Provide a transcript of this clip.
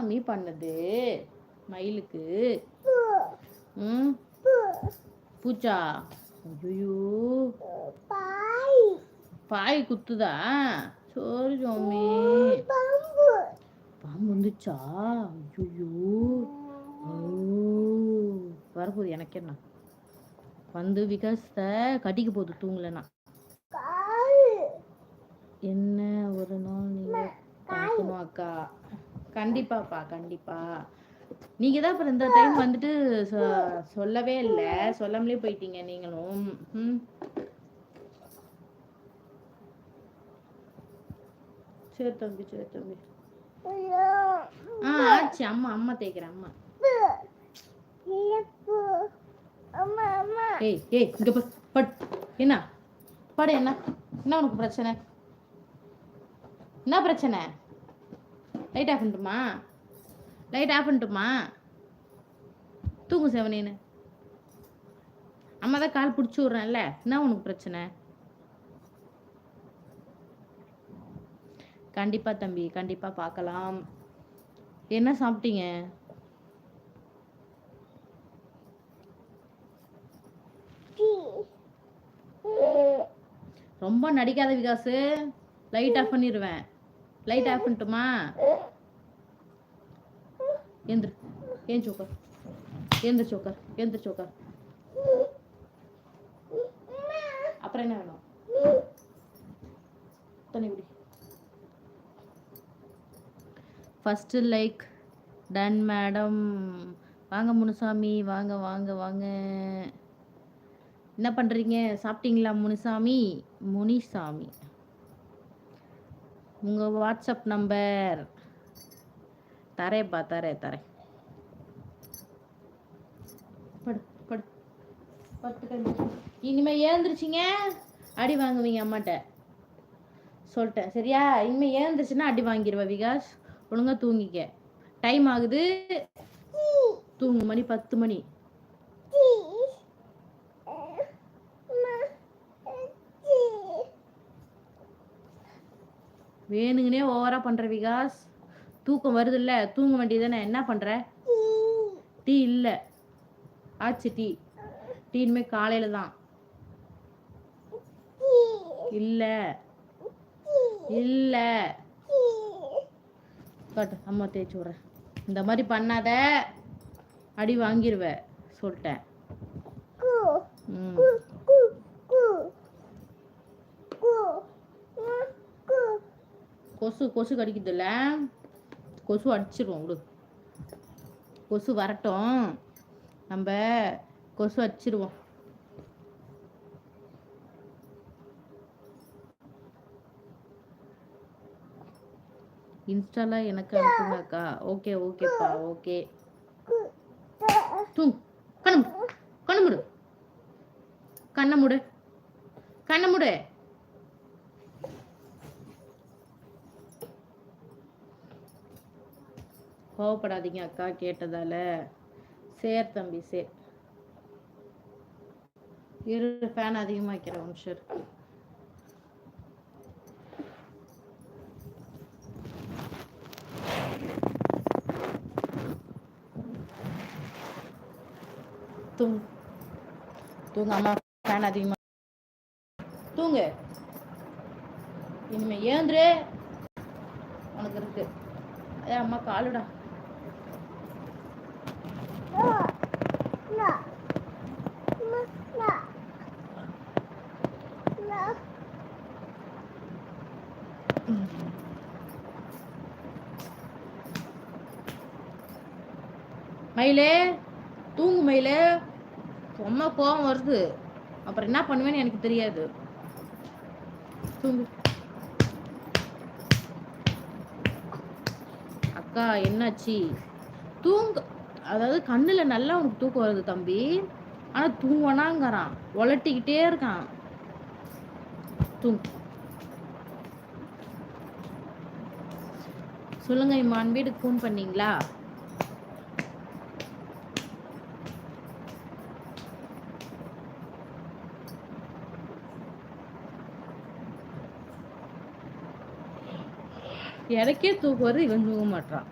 சாமி பண்ணுது மயிலுக்கு? பூச்சா? ஐயோ பாய் குத்துதா? சோறு சாமி. பாம்பு வந்துச்சா? ஐயோ வரப்போகுது எனக்கு என்ன வந்து விகாசத்தை கட்டிக்க போகுது தூங்கலனா. என்ன ஒரு நாள் நீங்க பார்க்கணும் அக்கா. கண்டிப்பாப்பா கண்டிப்பா. நீங்க தான் அப்புறம் இந்த டைம் வந்துட்டு சொல்லவே இல்லை, சொல்லாமலே போயிட்டீங்க நீங்களும். சரி தம்பி சரி தம்பி. ஆச்சு. அம்மா அம்மா தேய்க்கிறேன் அம்மா. ஏய் ஏய் இங்க பட் என்ன படு. என்ன என்ன உனக்கு பிரச்சனை? என்ன பிரச்சனை? லைட் ஆஃப் பண்ணட்டுமா? லைட் ஆஃப் பண்ணட்டுமா? தூங்கு செவனேன்னு. அம்மா தான் கால் பிடிச்சி விட்றேன்ல. என்ன உனக்கு பிரச்சனை? கண்டிப்பா தம்பி கண்டிப்பா பார்க்கலாம். என்ன சாப்பிட்டீங்க? ரொம்ப நடிக்காத விகாசு. லைட் ஆஃப் பண்ணிடுவேன். லைட் ஆஃப் பண்ணட்டுமா? எந்திரு. ஏன் சோக்கர் எந்திரு சோக்கர் எந்திரு சோக்கர். அப்புறம் என்ன வேணும்? தண்ணி குடி. First like done madam. வாங்க முனுசாமி வாங்க வாங்க வாங்க. என்ன பண்ணுறீங்க? சாப்பிட்டீங்களா முனுசாமி? முனிசாமி உங்கள் வாட்ஸ்அப் நம்பர் தரேப்பா தரேன். படு படு படுத்துக்க. இனிமேல் ஏந்திரிச்சிங்க அடி வாங்குவீங்க அம்மாட்ட சொல்லிட்டேன் சரியா? இனிமேல் ஏந்திரிச்சுன்னா அடி வாங்கிடுவா விகாஸ். ஒழுங்கா தூங்கிக்க. டைம் ஆகுது, தூங்கு. மணி 10 மணி. வேணுங்கனே ஓவரா பண்ற விகாஸ். தூக்கம் வருது இல்ல, தூங்க வேண்டியதானே. என்ன பண்ற? டீ இல்ல. ஆச்சு டீ. டீ இனிமே காலையில தான். இல்ல இல்ல காட்டு. அம்மா தேய்ச்சி விட்றேன். இந்த மாதிரி பண்ணாத, அடி வாங்கிடுவ சொல்லிட்டேன். கொசு கொசு கடிக்குதுல்ல, கொசு அடிச்சிருவோம் விடு. கொசு வரட்டும், நம்ம கொசு அடிச்சிருவோம். இன்ஸ்டால எனக்கு அனுப்புங்கக்கா. ஓகே ஓகேப்பா ஓகே. தூங்கு. கண்ணு மூடு கண்ணை மூடு கண்ணை மூடு. கோவப்படாதீங்க அக்கா கேட்டதால. சரி தம்பி சரி. இரு ஃபேன் அதிகமாக வைக்கிறேன் ஒரு நிமிஷம். தூங்கு தூங்கு. அம்மா ஃபேன் அதிகமாக. தூங்கு. இனிமே ஏந்துரு உனக்கு இருக்கு. ஏ அம்மா காலுடா. மயிலே தூங்கு மயிலே. ரொம்ப கோவம் வருது, அப்புறம் என்ன பண்ணுவேன்னு எனக்கு தெரியாது. தூங்கு. அக்கா என்னாச்சு? தூங்கு. அதாவது கண்ணுல நல்லா உனக்கு தூக்கம் வருது தம்பி, ஆனா தூங்கனாங்கிறான், உலட்டிக்கிட்டே இருக்கான். தூங்கு. சொல்லுங்க இம்மான், வீட்டுக்கு ஃபோன் பண்ணீங்களா? எனக்கே தூக்கம் வருது, இவன் தூங்க மாட்டான்.